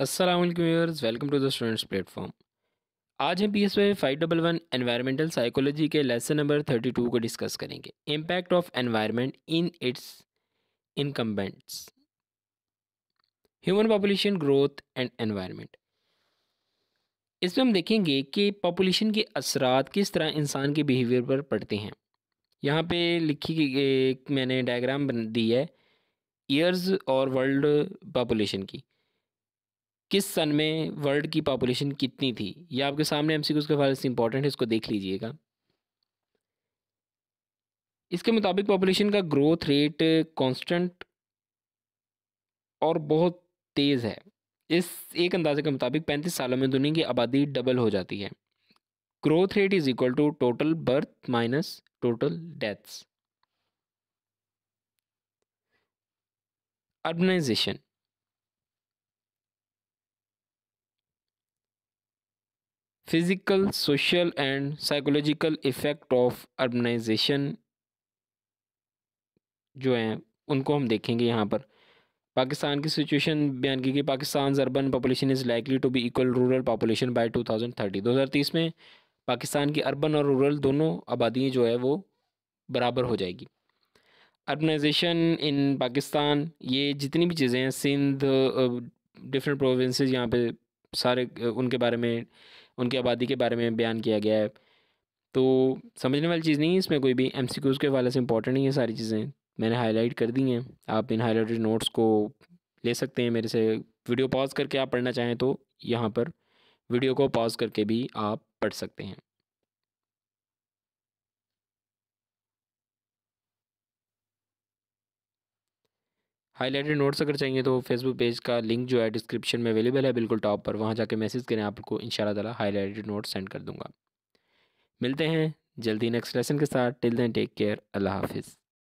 अस्सलाम वालेकुम viewers, welcome to the students platform. आज हम PSY 511 एनवायरमेंटल साइकोलॉजी के लेसन नंबर 32 को डिस्कस करेंगे। Impact of environment in its incumbents, human population growth and environment. इसमें हम देखेंगे कि पॉपुलेशन के असरात किस तरह इंसान के बिहेवियर पर पड़ते हैं। यहाँ पे लिखी गई एक मैंने डायग्राम दी है ईयर्स और वर्ल्ड पॉपुलेशन की। किस सन में वर्ल्ड की पॉपुलेशन कितनी थी, ये आपके सामने एमसीक्यूज के हवाले से इंपॉर्टेंट है, इसको देख लीजिएगा। इसके मुताबिक पॉपुलेशन का ग्रोथ रेट कांस्टेंट और बहुत तेज़ है। इस एक अंदाजे के मुताबिक 35 सालों में दुनिया की आबादी डबल हो जाती है। Growth rate is equal to total birth minus total deaths. Urbanization, physical social and psychological effect of urbanization जो हैं उनको हम देखेंगे। यहाँ पर पाकिस्तान की सिचुएशन बयान की गई। Pakistan urban population is likely to be equal rural population by 2030। 2030 में पाकिस्तान की अर्बन और रूरल दोनों आबादियाँ जो है वो बराबर हो जाएगी। अर्बनाइजेशन इन पाकिस्तान, ये जितनी भी चीज़ें हैं, सिंध, डिफरेंट प्रोविंसेस, यहाँ पे सारे उनके बारे में, उनकी आबादी के बारे में बयान किया गया है। तो समझने वाली चीज़ नहीं है इसमें कोई भी, एमसीक्यूज़ के हवाले से इंपॉर्टेंट नहीं है सारी चीज़ें, मैंने हाईलाइट कर दी हैं। आप इन हाईलाइटेड नोट्स को ले सकते हैं मेरे से। वीडियो पॉज करके आप पढ़ना चाहें तो यहाँ पर वीडियो को पॉज करके भी आप पढ़ सकते हैं। हाईलाइटेड नोट्स अगर चाहिए तो फेसबुक पेज का लिंक जो है डिस्क्रिप्शन में अवेलेबल है, बिल्कुल टॉप पर, वहाँ जाके मैसेज करें, आपको इंशाल्लाह ताला हाईलाइटेड नोट्स सेंड कर दूँगा। मिलते हैं जल्दी नेक्स्ट लेसन के साथ। टिल देन टेक केयर, अल्लाह हाफिज़।